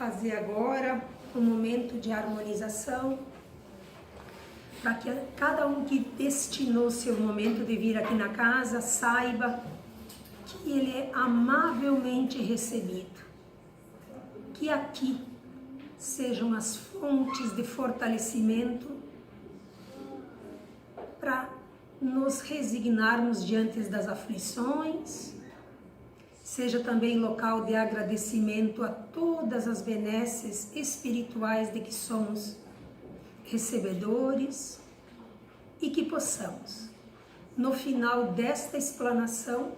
fazer agora um momento de harmonização, para que cada um que destinou seu momento de vir aqui na casa saiba que ele é amavelmente recebido, que aqui sejam as fontes de fortalecimento para nos resignarmos diante das aflições, seja também local de agradecimento a todas as benesses espirituais de que somos recebedores, e que possamos, no final desta explanação,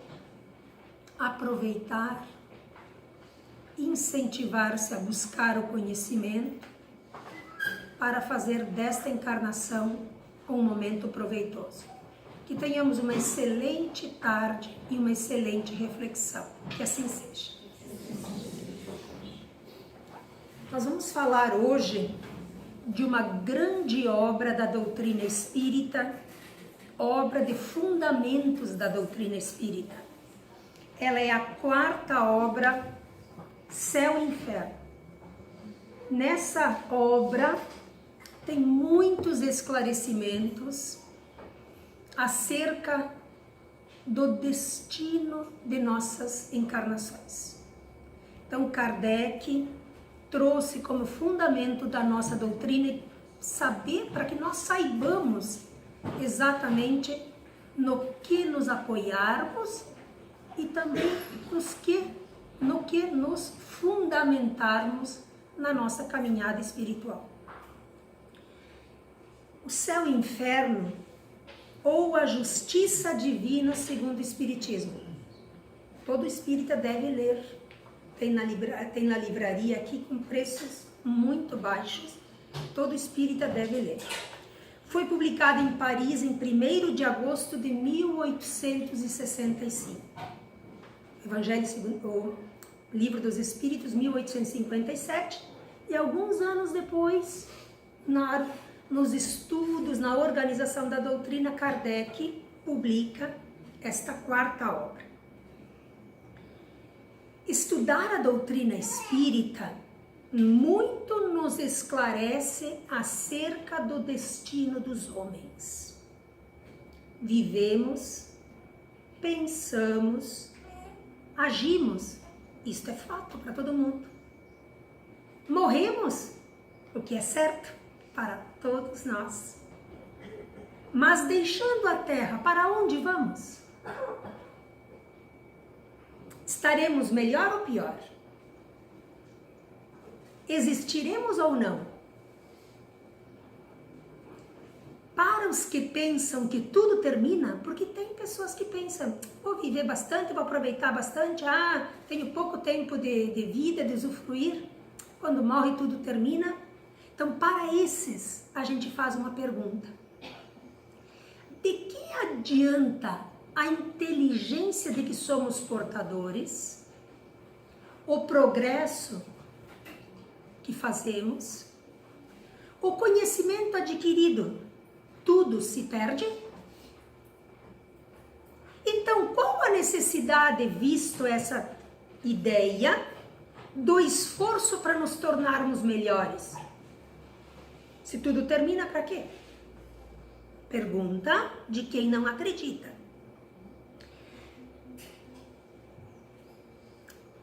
aproveitar, incentivar-se a buscar o conhecimento para fazer desta encarnação um momento proveitoso. Que tenhamos uma excelente tarde e uma excelente reflexão. Que assim seja. Nós vamos falar hoje de uma grande obra da doutrina espírita, obra de fundamentos da doutrina espírita. Ela é a quarta obra, Céu e Inferno. Nessa obra tem muitos esclarecimentos acerca do destino de nossas encarnações. Então Kardec trouxe como fundamento da nossa doutrina saber, para que nós saibamos exatamente no que nos apoiarmos e também no que nos fundamentarmos na nossa caminhada espiritual. O céu e o inferno, ou a justiça divina segundo o Espiritismo. Todo espírita deve ler. Tem na livraria aqui com preços muito baixos. Todo espírita deve ler. Foi publicado em Paris em 1º de agosto de 1865. Evangelho segundo o Livro dos Espíritos, 1857. E alguns anos depois, nos estudos, na organização da doutrina, Kardec publica esta quarta obra. Estudar a doutrina espírita muito nos esclarece acerca do destino dos homens. Vivemos, pensamos, agimos, isto é fato para todo mundo. Morremos, o que é certo para todos nós. Mas deixando a terra, para onde vamos? Estaremos melhor ou pior? Existiremos ou não? Para os que pensam que tudo termina, porque tem pessoas que pensam, vou viver bastante, vou aproveitar bastante, tenho pouco tempo de vida, de usufruir, quando morre tudo termina. Então, para esses, a gente faz uma pergunta. De que adianta a inteligência de que somos portadores, o progresso que fazemos, o conhecimento adquirido, tudo se perde? Então, qual a necessidade, visto essa ideia, do esforço para nos tornarmos melhores? Se tudo termina, para quê? Pergunta de quem não acredita.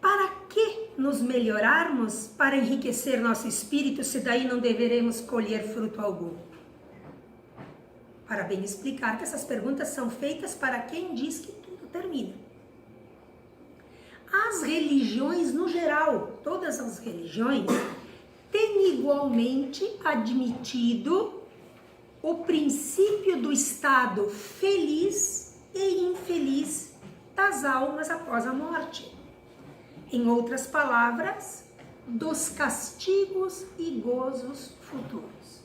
Para que nos melhorarmos, para enriquecer nosso espírito, se daí não deveremos colher fruto algum? Para bem explicar que essas perguntas são feitas para quem diz que tudo termina. As religiões, no geral, todas as religiões, têm igualmente admitido o princípio do estado feliz e infeliz das almas após a morte. Em outras palavras, dos castigos e gozos futuros.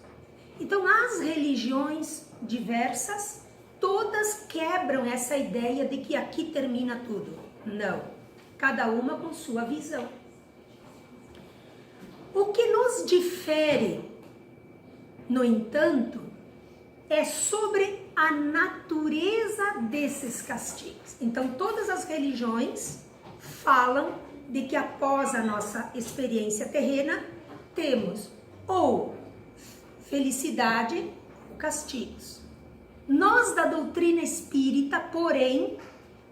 Então, as religiões diversas, todas quebram essa ideia de que aqui termina tudo. Não, cada uma com sua visão. O que nos difere, no entanto, é sobre a natureza desses castigos. Então, todas as religiões falam de que após a nossa experiência terrena, temos ou felicidade ou castigos. Nós da doutrina espírita, porém,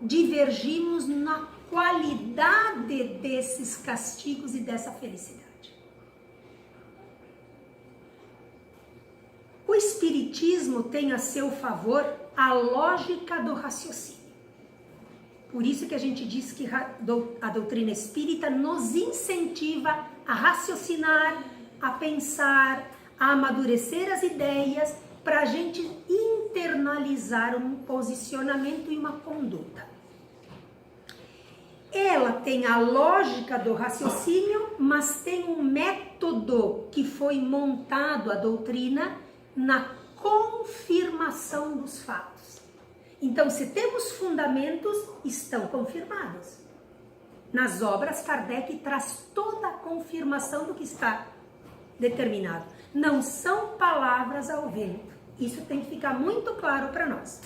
divergimos na qualidade desses castigos e dessa felicidade. O Espiritismo tem a seu favor a lógica do raciocínio. Por isso que a gente diz que a doutrina espírita nos incentiva a raciocinar, a pensar, a amadurecer as ideias, para a gente internalizar um posicionamento e uma conduta. Ela tem a lógica do raciocínio, mas tem um método que foi montado, a doutrina, na confirmação dos fatos. Então, se temos fundamentos, estão confirmados. Nas obras, Kardec traz toda a confirmação do que está determinado. Não são palavras ao vento. Isso tem que ficar muito claro para nós.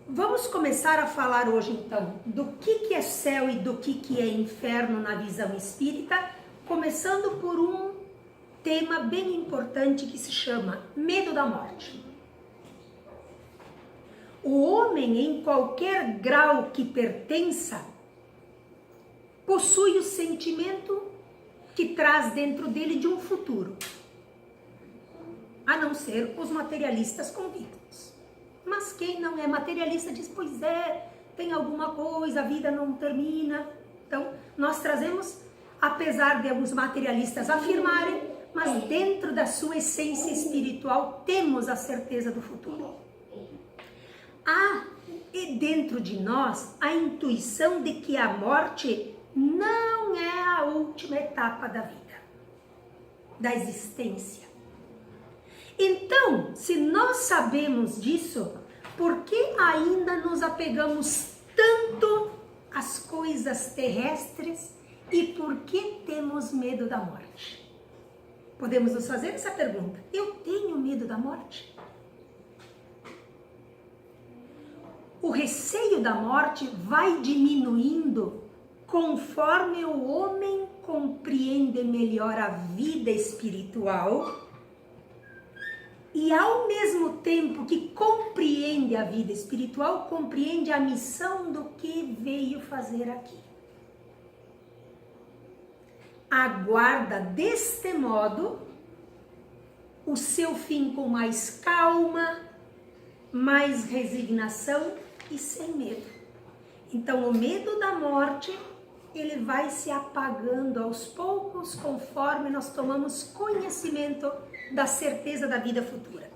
Vamos começar a falar hoje, então, do que é céu e do que é inferno na visão espírita, começando por um tema bem importante que se chama medo da morte. O homem, em qualquer grau que pertença, possui o sentimento que traz dentro dele de um futuro, a não ser os materialistas convictos. Mas quem não é materialista diz, pois é, tem alguma coisa, a vida não termina. Então, nós trazemos, apesar de alguns materialistas afirmarem, mas dentro da sua essência espiritual temos a certeza do futuro. Há dentro de nós a intuição de que a morte não é a última etapa da vida, da existência. Então, se nós sabemos disso, por que ainda nos apegamos tanto às coisas terrestres e por que temos medo da morte? Podemos nos fazer essa pergunta. Eu tenho medo da morte? O receio da morte vai diminuindo conforme o homem compreende melhor a vida espiritual e, ao mesmo tempo que compreende a vida espiritual, compreende a missão do que veio fazer aqui. Aguarda deste modo o seu fim com mais calma, mais resignação e sem medo. Então, o medo da morte, ele vai se apagando aos poucos conforme nós tomamos conhecimento da certeza da vida futura.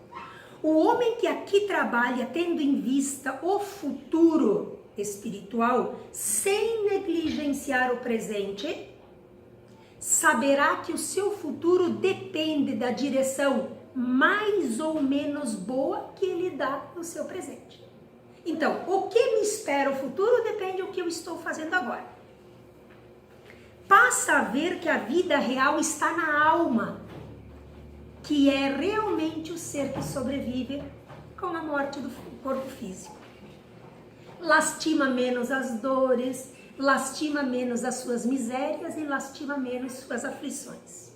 O homem que aqui trabalha tendo em vista o futuro espiritual, sem negligenciar o presente, saberá que o seu futuro depende da direção mais ou menos boa que ele dá no seu presente. Então, o que me espera o futuro depende do que eu estou fazendo agora. Passa a ver que a vida real está na alma, que é realmente o ser que sobrevive com a morte do corpo físico. Lastima menos as dores, lastima menos as suas misérias e lastima menos suas aflições.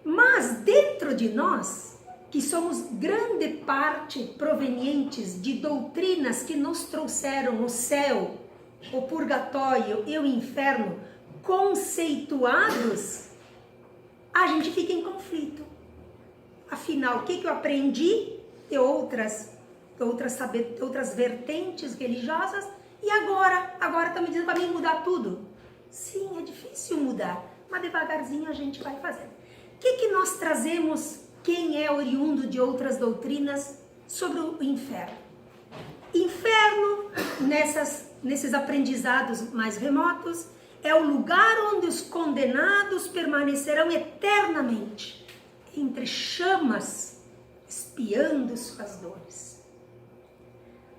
Mas dentro de nós, que somos grande parte provenientes de doutrinas que nos trouxeram o céu, o purgatório e o inferno conceituados, a gente fica em conflito. Afinal, o que eu aprendi de outras vertentes religiosas e agora estão me dizendo para mim mudar tudo? Sim, é difícil mudar, mas devagarzinho a gente vai fazendo. O que nós trazemos, quem é oriundo de outras doutrinas, sobre o inferno? Inferno, nesses aprendizados mais remotos, é o lugar onde os condenados permanecerão eternamente, entre chamas, espiando suas dores.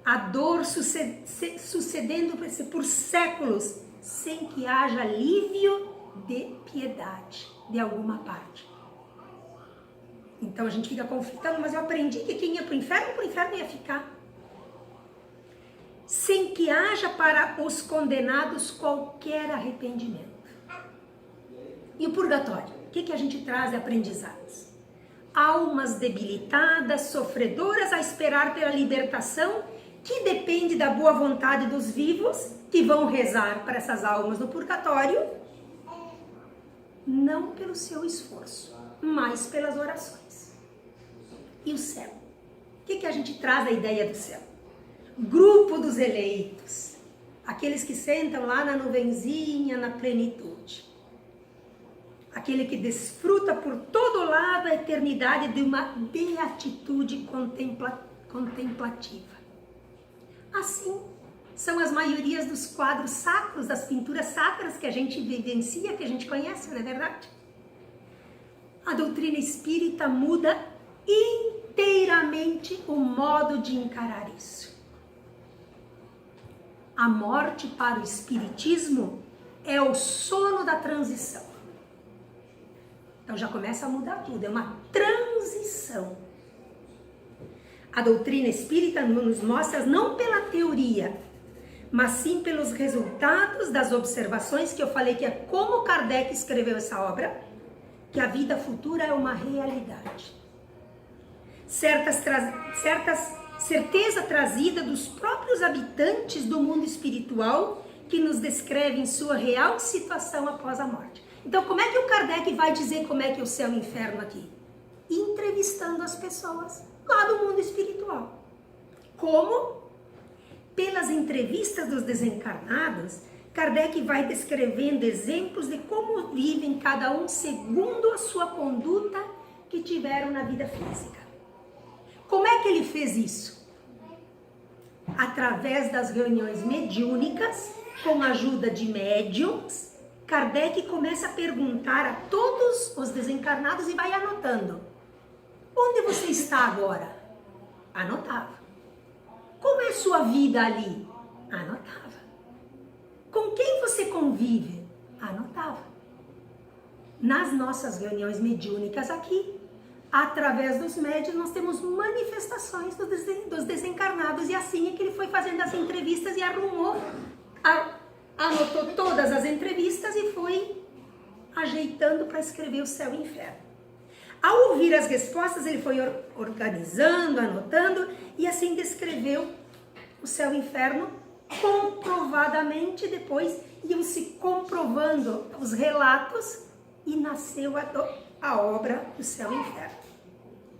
A dor sucedendo-se por séculos, sem que haja alívio de piedade de alguma parte. Então a gente fica conflitando, mas eu aprendi que quem ia para o inferno ia ficar. sem que haja para os condenados qualquer arrependimento. E o purgatório? O que a gente traz de aprendizados? Almas debilitadas, sofredoras a esperar pela libertação, que depende da boa vontade dos vivos, que vão rezar para essas almas no purgatório, não pelo seu esforço, mas pelas orações. E o céu? O que a gente traz da ideia do céu? Grupo dos eleitos, aqueles que sentam lá na nuvenzinha, na plenitude. Aquele que desfruta por todo lado a eternidade de uma beatitude contemplativa. Assim, são as maiorias dos quadros sacros, das pinturas sacras que a gente vivencia, que a gente conhece, não é verdade? A doutrina espírita muda inteiramente o modo de encarar isso. A morte para o espiritismo é o sono da transição. Então já começa a mudar tudo, é uma transição. A doutrina espírita nos mostra não pela teoria, mas sim pelos resultados das observações, que eu falei que é como Kardec escreveu essa obra, que a vida futura é uma realidade. Certeza trazida dos próprios habitantes do mundo espiritual, que nos descrevem sua real situação após a morte. Então, como é que o Kardec vai dizer como é que é o céu e o inferno aqui? Entrevistando as pessoas lá do mundo espiritual. Como? Pelas entrevistas dos desencarnados, Kardec vai descrevendo exemplos de como vivem cada um segundo a sua conduta que tiveram na vida física. Como é que ele fez isso? Através das reuniões mediúnicas, com a ajuda de médiums, Kardec começa a perguntar a todos os desencarnados e vai anotando. Onde você está agora? Anotava. Como é a sua vida ali? Anotava. Com quem você convive? Anotava. Nas nossas reuniões mediúnicas aqui, através dos médiuns, nós temos manifestações dos desencarnados, e assim é que ele foi fazendo as entrevistas e anotou todas as entrevistas e foi ajeitando para escrever o céu e o inferno. Ao ouvir as respostas, ele foi organizando, anotando, e assim descreveu o céu e o inferno comprovadamente. Depois iam se comprovando os relatos e nasceu a obra do céu e inferno.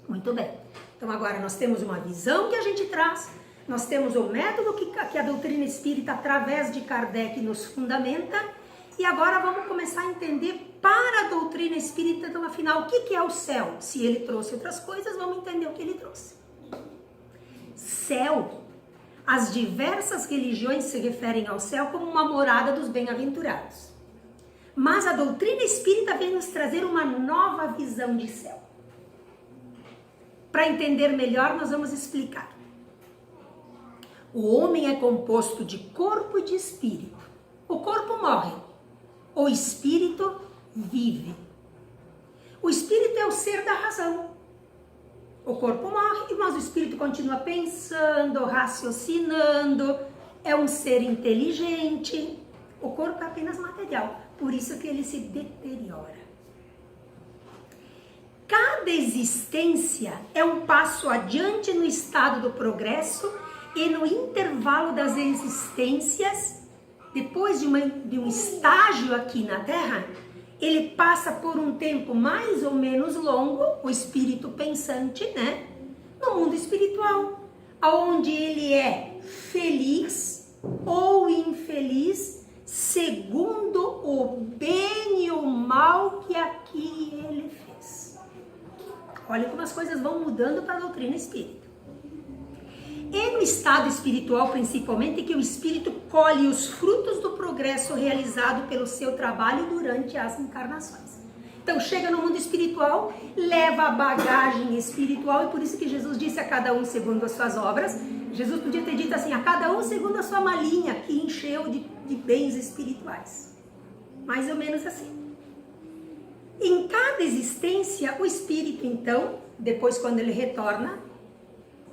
Muito bem. Então agora nós temos uma visão que a gente traz, nós temos o método que a doutrina espírita, através de Kardec, nos fundamenta, e agora vamos começar a entender para a doutrina espírita, então, afinal, o que é o céu? Se ele trouxe outras coisas, vamos entender o que ele trouxe. Céu. As diversas religiões se referem ao céu como uma morada dos bem-aventurados. Mas a doutrina espírita vem nos trazer uma nova visão de céu. Para entender melhor, nós vamos explicar. O homem é composto de corpo e de espírito. O corpo morre, o espírito vive. O espírito é o ser da razão. O corpo morre, mas o espírito continua pensando, raciocinando, é um ser inteligente. O corpo é apenas material, por isso que ele se deteriora. Cada existência é um passo adiante no estado do progresso, e no intervalo das existências, depois de um estágio aqui na Terra, ele passa por um tempo mais ou menos longo, o espírito pensante, né? No mundo espiritual, onde ele é feliz ou infeliz, segundo o bem e o mal que aqui ele fez. Olha como as coisas vão mudando para a doutrina espírita. É no estado espiritual, principalmente, que o espírito colhe os frutos do progresso realizado pelo seu trabalho durante as encarnações. Então, chega no mundo espiritual, leva a bagagem espiritual, e por isso que Jesus disse a cada um segundo as suas obras. Jesus podia ter dito assim, a cada um segundo a sua malinha, que encheu de bens espirituais. Mais ou menos assim. Em cada existência, o espírito, então, depois quando ele retorna,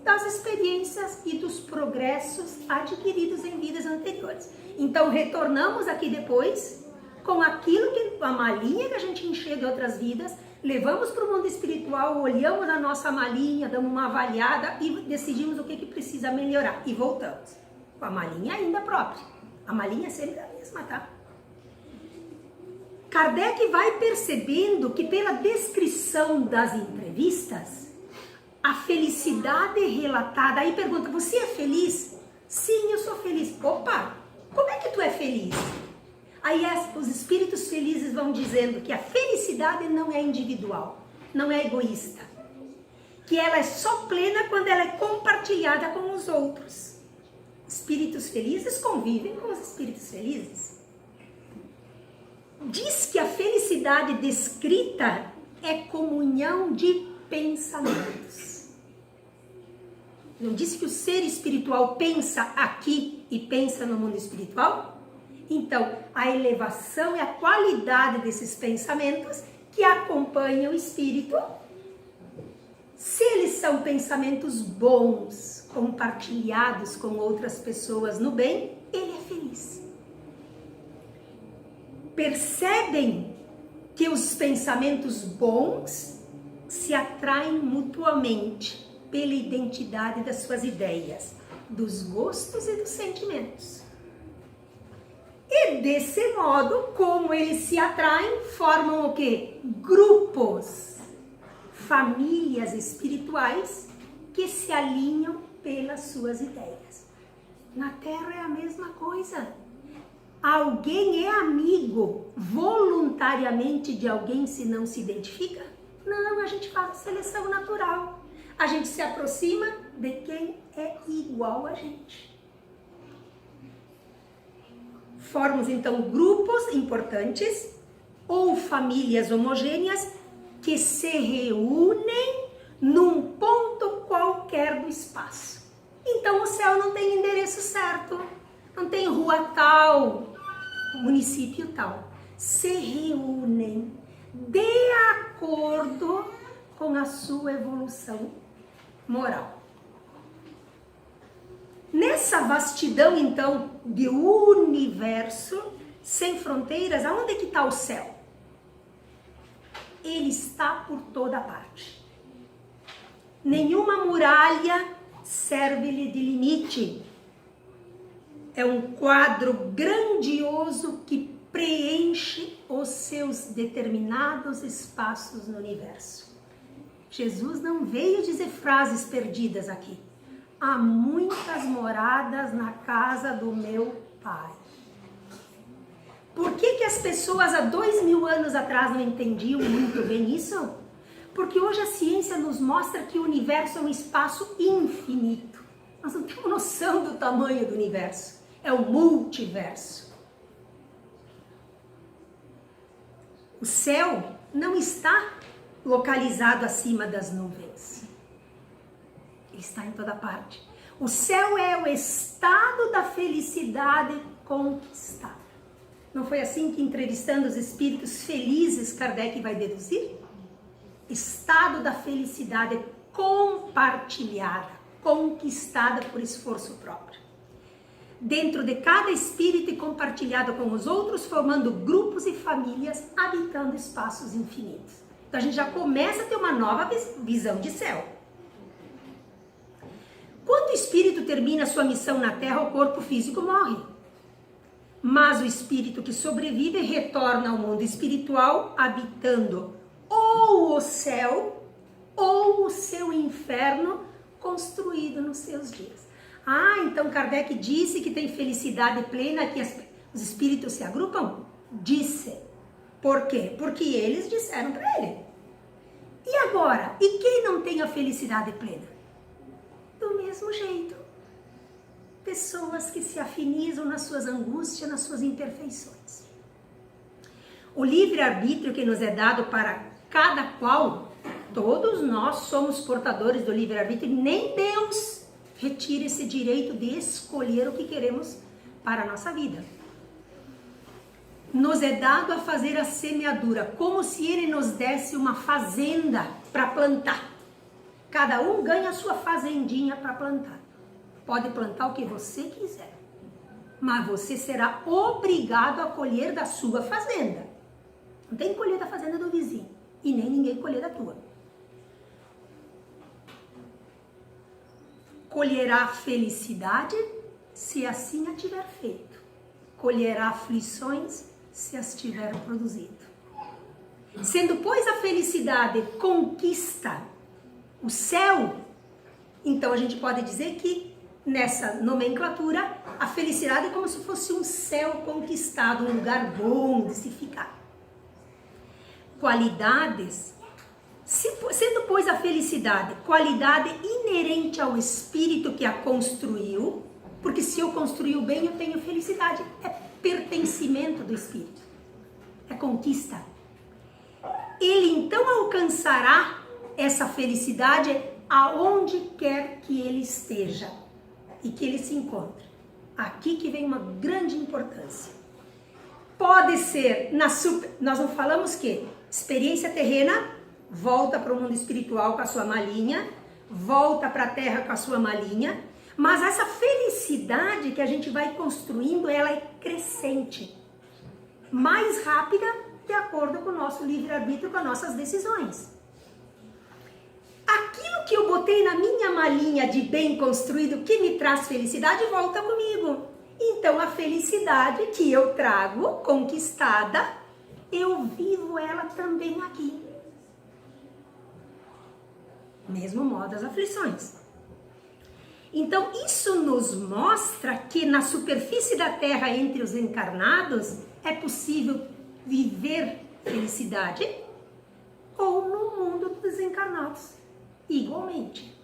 das experiências e dos progressos adquiridos em vidas anteriores. Então, retornamos aqui depois com aquilo que a malinha que a gente encheu de outras vidas, levamos para o mundo espiritual, olhamos a nossa malinha, damos uma avaliada e decidimos o que precisa melhorar. E voltamos com a malinha ainda própria. A malinha é sempre a mesma, tá? Kardec vai percebendo que pela descrição das entrevistas, a felicidade relatada, aí pergunta, você é feliz? Sim, eu sou feliz. Opa, como é que tu é feliz? Aí os espíritos felizes vão dizendo que a felicidade não é individual, não é egoísta. Que ela é só plena quando ela é compartilhada com os outros. Espíritos felizes convivem com os espíritos felizes. Diz que a felicidade descrita é comunhão de pensamentos. Não disse que o ser espiritual pensa aqui e pensa no mundo espiritual? Então, a elevação é a qualidade desses pensamentos que acompanham o espírito. Se eles são pensamentos bons, compartilhados com outras pessoas no bem, ele é feliz. Percebem que os pensamentos bons se atraem mutuamente pela identidade das suas ideias, dos gostos e dos sentimentos. E desse modo, como eles se atraem, formam o quê? Grupos, famílias espirituais que se alinham pelas suas ideias. Na Terra é a mesma coisa. Alguém é amigo voluntariamente de alguém se não se identifica? Não, a gente faz a seleção natural. A gente se aproxima de quem é igual a gente. Formamos então grupos importantes ou famílias homogêneas que se reúnem num ponto qualquer do espaço. Então o céu não tem endereço certo, não tem rua tal, município tal. Se reúnem de acordo com a sua evolução moral. Nessa vastidão, então, de universo sem fronteiras, aonde que está o céu? Ele está por toda parte. Nenhuma muralha serve-lhe de limite. É um quadro grandioso que preenche os seus determinados espaços no universo. Jesus não veio dizer frases perdidas aqui. Há muitas moradas na casa do meu Pai. Por que as pessoas há 2000 anos atrás não entendiam muito bem isso? Porque hoje a ciência nos mostra que o universo é um espaço infinito. Nós não temos noção do tamanho do universo. É o multiverso. O céu não está localizado acima das nuvens. Ele está em toda parte. O céu é o estado da felicidade conquistada. Não foi assim que, entrevistando os espíritos felizes, Kardec vai deduzir? Estado da felicidade compartilhada, conquistada por esforço próprio. Dentro de cada espírito e compartilhado com os outros, formando grupos e famílias, habitando espaços infinitos. Então a gente já começa a ter uma nova visão de céu. Quando o espírito termina sua missão na Terra, o corpo físico morre. Mas o espírito que sobrevive retorna ao mundo espiritual, habitando ou o céu ou o seu inferno construído nos seus dias. Então Kardec disse que tem felicidade plena, que os espíritos se agrupam? Disse. Por quê? Porque eles disseram para ele. E agora? E quem não tem a felicidade plena? Do mesmo jeito. Pessoas que se afinizam nas suas angústias, nas suas imperfeições. O livre-arbítrio que nos é dado para cada qual, todos nós somos portadores do livre-arbítrio, nem Deus retira esse direito de escolher o que queremos para a nossa vida. Nos é dado a fazer a semeadura, como se ele nos desse uma fazenda para plantar. Cada um ganha a sua fazendinha para plantar. Pode plantar o que você quiser, mas você será obrigado a colher da sua fazenda. Não tem que colher da fazenda do vizinho e nem ninguém colher da tua. Colherá felicidade se assim a tiver feito. Colherá aflições se as tiver produzido. Sendo, pois, a felicidade conquista o céu, então a gente pode dizer que nessa nomenclatura a felicidade é como se fosse um céu conquistado, um lugar bom de se ficar. Qualidades, sendo, pois, a felicidade qualidade inerente ao espírito que a construiu, porque se eu construí o bem eu tenho felicidade, é pertencimento do espírito, é conquista. Ele então alcançará essa felicidade aonde quer que ele esteja e que ele se encontre. Aqui que vem uma grande importância. Pode ser, nós não falamos que experiência terrena volta para o mundo espiritual com a sua malinha, volta para a terra com a sua malinha, mas essa felicidade que a gente vai construindo, ela é crescente, mais rápida, de acordo com o nosso livre-arbítrio, com as nossas decisões. Aquilo que eu botei na minha malinha de bem construído, que me traz felicidade, volta comigo. Então, a felicidade que eu trago, conquistada, eu vivo ela também aqui. Mesmo modo as aflições. Então, isso nos mostra que na superfície da Terra, entre os encarnados, é possível viver felicidade, ou no mundo dos desencarnados, igualmente.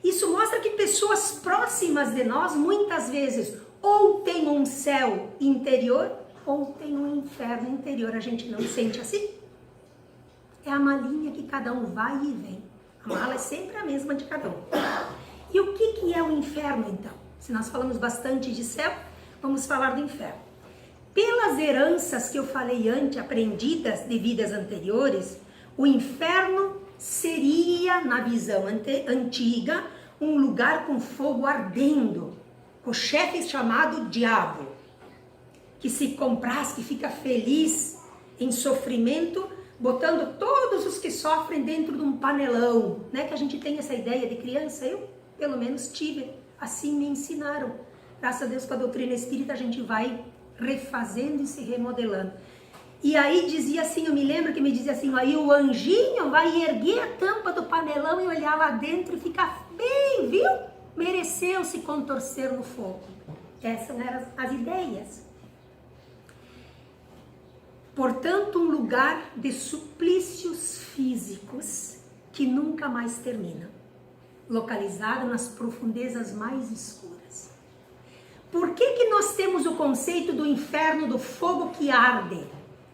Isso mostra que pessoas próximas de nós, muitas vezes, ou têm um céu interior, ou tem um inferno interior. A gente não sente assim? É a malinha que cada um vai e vem. A mala é sempre a mesma de cada um. E o que é o inferno, então? Se nós falamos bastante de céu, vamos falar do inferno. Pelas heranças que eu falei antes, aprendidas de vidas anteriores, o inferno seria, na visão antiga, um lugar com fogo ardendo, com o chefe chamado diabo, que se compraz, que fica feliz em sofrimento, botando todos os que sofrem dentro de um panelão, né? Que a gente tem essa ideia de criança, eu pelo menos tive, assim me ensinaram. Graças a Deus, com a doutrina espírita a gente vai refazendo e se remodelando. E aí dizia assim, eu me lembro que me dizia assim, aí o anjinho vai erguer a tampa do panelão e olhar lá dentro e ficar bem, viu? Mereceu se contorcer no fogo. Essas eram as ideias. Portanto, um lugar de suplícios físicos que nunca mais terminam, localizado nas profundezas mais escuras. Por que nós temos o conceito do inferno, do fogo que arde,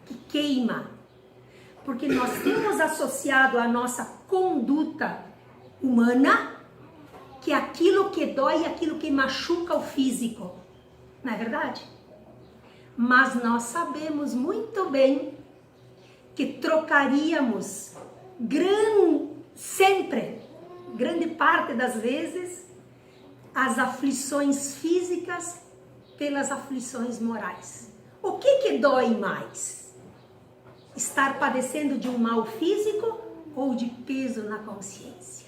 que queima? Porque nós temos associado a nossa conduta humana que aquilo que dói, aquilo que machuca o físico. Não é verdade? Mas nós sabemos muito bem que trocaríamos sempre, grande parte das vezes, as aflições físicas pelas aflições morais. O que dói mais? Estar padecendo de um mal físico ou de peso na consciência?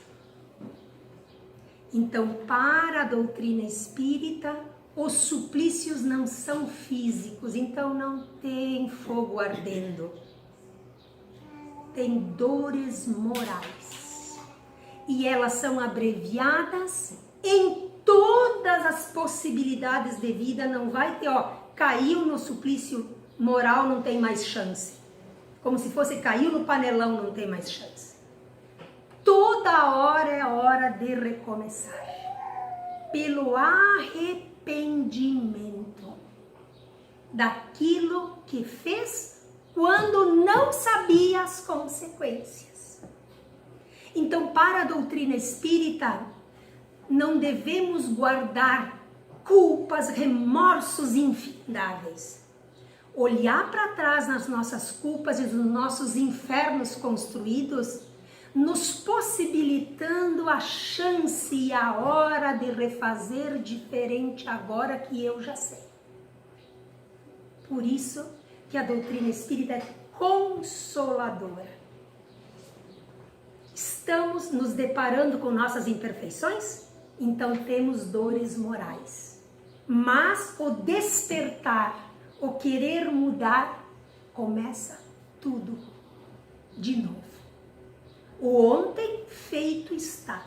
Então, para a doutrina espírita, os suplícios não são físicos, então não tem fogo ardendo. Tem dores morais. E elas são abreviadas em todas as possibilidades de vida. Não vai ter, caiu no suplício moral, não tem mais chance. Como se fosse caiu no panelão, não tem mais chance. Toda hora é hora de recomeçar. Pelo arrependimento daquilo que fez quando não sabia as consequências. Então, para a doutrina espírita, não devemos guardar culpas, remorsos infindáveis. Olhar para trás nas nossas culpas e nos nossos infernos construídos nos possibilitando a chance e a hora de refazer diferente agora que eu já sei. Por isso que a doutrina espírita é consoladora. Estamos nos deparando com nossas imperfeições? Então temos dores morais. Mas o despertar, o querer mudar, começa tudo de novo. O ontem feito está.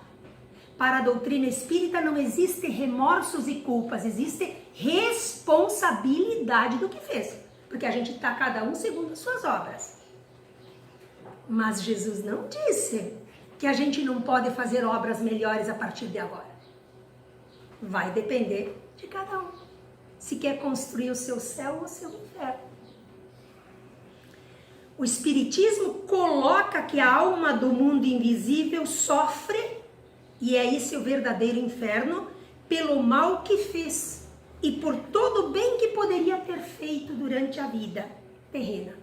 Para a doutrina espírita não existe remorsos e culpas, existe responsabilidade do que fez. Porque a gente está cada um segundo as suas obras. Mas Jesus não disse que a gente não pode fazer obras melhores a partir de agora. Vai depender de cada um. Se quer construir o seu céu ou o seu inferno. O Espiritismo coloca que a alma do mundo invisível sofre, e é esse o verdadeiro inferno, pelo mal que fez e por todo o bem que poderia ter feito durante a vida terrena.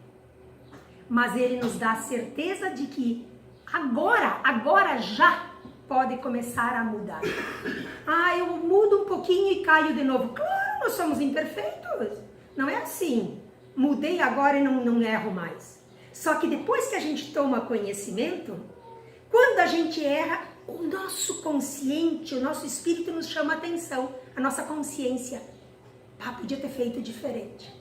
Mas ele nos dá a certeza de que agora já pode começar a mudar. Eu mudo um pouquinho e caio de novo. Claro, nós somos imperfeitos. Não é assim. Mudei agora e não erro mais. Só que depois que a gente toma conhecimento, quando a gente erra, o nosso consciente, o nosso espírito nos chama a atenção, a nossa consciência. Podia ter feito diferente.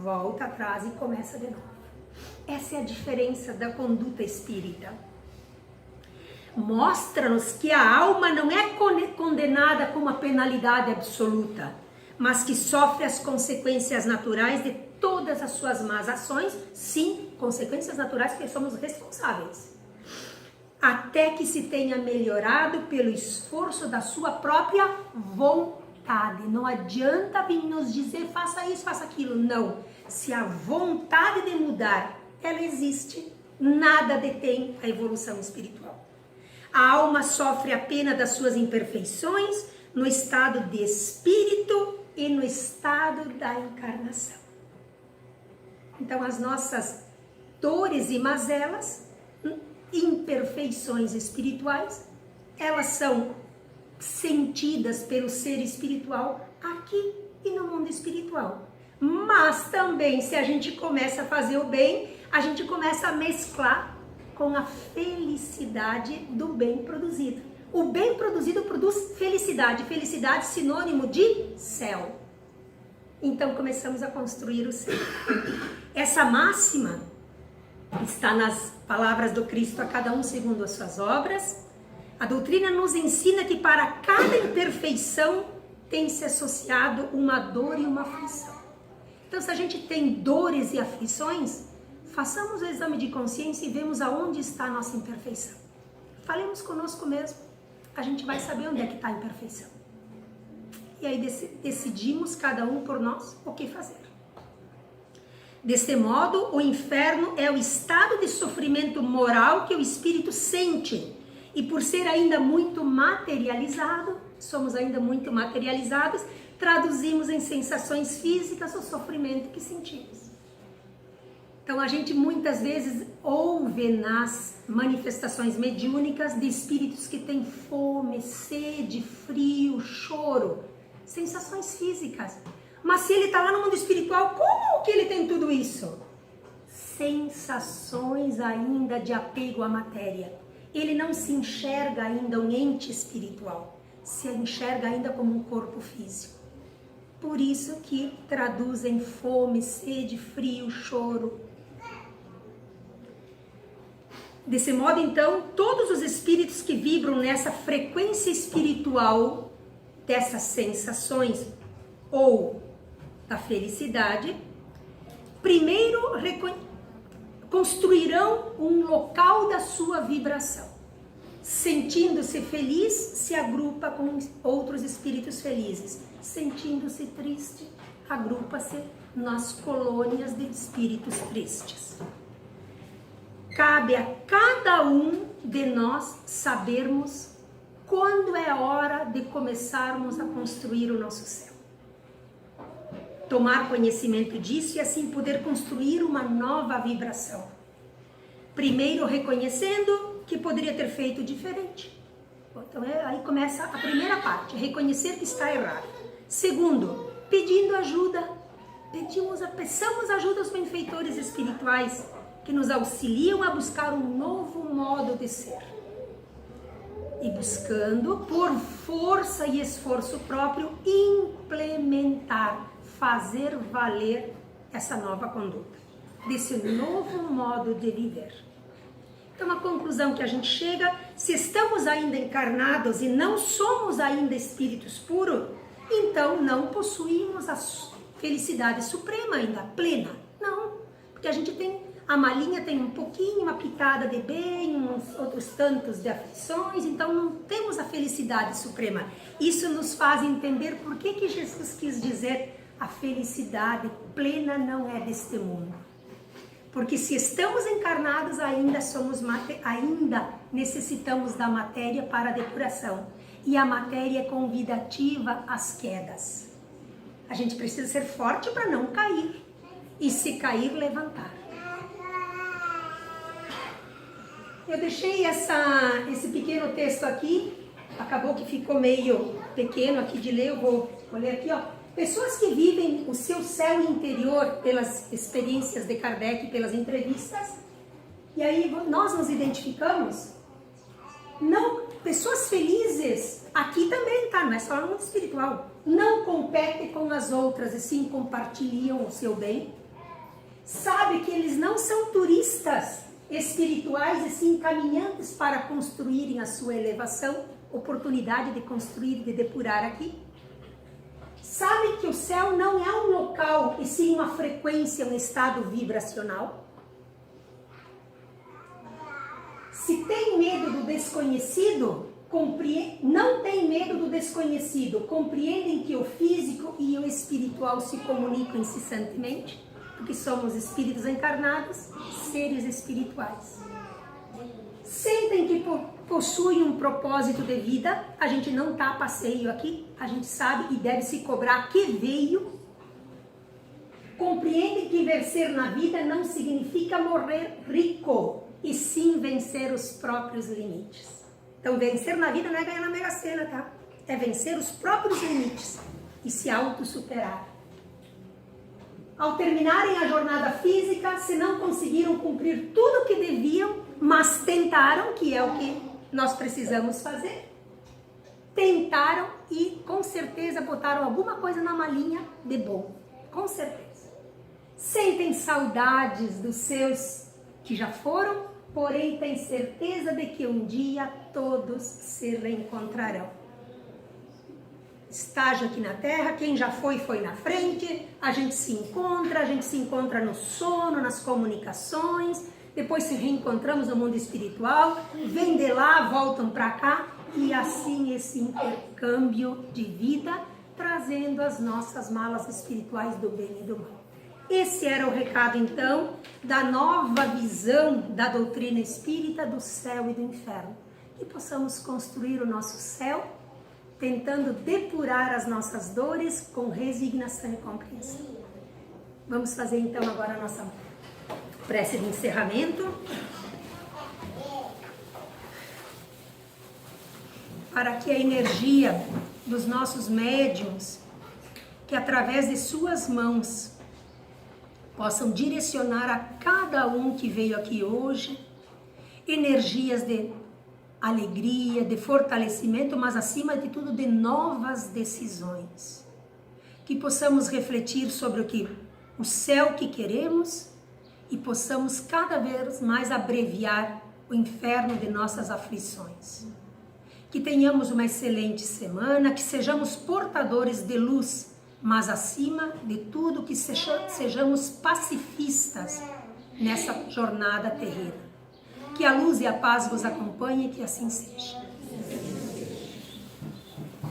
Volta atrás e começa de novo. Essa é a diferença da conduta espírita. Mostra-nos que a alma não é condenada com uma penalidade absoluta, mas que sofre as consequências naturais de todas as suas más ações, sim, consequências naturais que somos responsáveis, até que se tenha melhorado pelo esforço da sua própria vontade. Não adianta vir nos dizer, faça isso, faça aquilo, não. Se a vontade de mudar, ela existe, nada detém a evolução espiritual. A alma sofre a pena das suas imperfeições no estado de espírito e no estado da encarnação. Então, as nossas dores e mazelas, imperfeições espirituais, elas são sentidas pelo ser espiritual aqui e no mundo espiritual. Mas também, se a gente começa a fazer o bem, a gente começa a mesclar com a felicidade do bem produzido. O bem produzido produz felicidade. Felicidade sinônimo de céu. Então começamos a construir o céu. Essa máxima está nas palavras do Cristo: a cada um segundo as suas obras. A doutrina nos ensina que para cada imperfeição tem se associado uma dor e uma aflição. Então, se a gente tem dores e aflições, façamos o exame de consciência e vemos aonde está a nossa imperfeição. Falemos conosco mesmo, a gente vai saber onde é que está a imperfeição. E aí decidimos, cada um por nós, o que fazer. Deste modo, o inferno é o estado de sofrimento moral que o espírito sente. E por ser ainda muito materializado, somos ainda muito materializados, traduzimos em sensações físicas o sofrimento que sentimos. Então a gente muitas vezes ouve nas manifestações mediúnicas de espíritos que têm fome, sede, frio, choro, sensações físicas. Mas se ele está lá no mundo espiritual, como que ele tem tudo isso? Sensações ainda de apego à matéria. Ele não se enxerga ainda um ente espiritual, se enxerga ainda como um corpo físico. Por isso que traduzem fome, sede, frio, choro. Desse modo, então, todos os espíritos que vibram nessa frequência espiritual dessas sensações ou da felicidade, primeiro construirão um local da sua vibração. Sentindo-se feliz, se agrupa com outros espíritos felizes. Sentindo-se triste, agrupa-se nas colônias de espíritos tristes. Cabe a cada um de nós sabermos quando é hora de começarmos a construir o nosso céu. Tomar conhecimento disso e assim poder construir uma nova vibração. Primeiro reconhecendo que poderia ter feito diferente. Então aí começa a primeira parte, reconhecer que está errado. Segundo, pedindo ajuda. Peçamos ajuda aos benfeitores espirituais que nos auxiliam a buscar um novo modo de ser. E buscando, por força e esforço próprio, implementar, fazer valer essa nova conduta, desse novo modo de viver. Então, a conclusão que a gente chega, se estamos ainda encarnados e não somos ainda espíritos puros, então não possuímos a felicidade suprema ainda, plena. Não, porque a gente tem, a malinha tem um pouquinho, uma pitada de bem, uns outros tantos de aflições, então não temos a felicidade suprema. Isso nos faz entender por que Jesus quis dizer a felicidade plena não é deste mundo. Porque se estamos encarnados, ainda necessitamos da matéria para a depuração. E a matéria é convidativa às quedas. A gente precisa ser forte para não cair. E se cair, levantar. Eu deixei esse pequeno texto aqui. Acabou que ficou meio pequeno aqui de ler. Eu vou ler aqui, ó. Pessoas que vivem o seu céu interior pelas experiências de Kardec, pelas entrevistas, e aí nós nos identificamos, não, pessoas felizes, aqui também tá, não é só no mundo espiritual, não competem com as outras e sim compartilham o seu bem, sabe que eles não são turistas espirituais e sim caminhantes para construírem a sua elevação, oportunidade de construir e de depurar aqui. Sabe que o céu não é um local, e sim uma frequência, um estado vibracional? Se tem medo do desconhecido, não tem medo do desconhecido, compreendem que o físico e o espiritual se comunicam incessantemente, porque somos espíritos encarnados, seres espirituais. Sentem que possuem um propósito de vida, a gente não está a passeio aqui, a gente sabe e deve se cobrar que veio. Compreendem que vencer na vida não significa morrer rico, e sim vencer os próprios limites. Então vencer na vida não é ganhar na Mega Sena, tá? É vencer os próprios limites e se autossuperar. Ao terminarem a jornada física, se não conseguiram cumprir tudo o que deviam, mas tentaram, que é o que nós precisamos fazer, tentaram e com certeza botaram alguma coisa na malinha de bom, com certeza. Sentem saudades dos seus que já foram, porém têm certeza de que um dia todos se reencontrarão. Estágio aqui na Terra, quem já foi na frente, a gente se encontra no sono, nas comunicações, depois se reencontramos no mundo espiritual, vêm de lá, voltam para cá, e assim esse intercâmbio de vida, trazendo as nossas malas espirituais do bem e do mal. Esse era o recado, então, da nova visão da doutrina espírita do céu e do inferno. Que possamos construir o nosso céu, tentando depurar as nossas dores com resignação e compreensão. Vamos fazer, então, agora a nossa prece de encerramento. Para que a energia dos nossos médiuns, que através de suas mãos, possam direcionar a cada um que veio aqui hoje, energias de alegria, de fortalecimento, mas acima de tudo de novas decisões. Que possamos refletir sobre o céu que queremos e possamos cada vez mais abreviar o inferno de nossas aflições. Que tenhamos uma excelente semana, que sejamos portadores de luz, mas acima de tudo que sejamos pacifistas nessa jornada terrena. Que a luz e a paz vos acompanhem e que assim seja.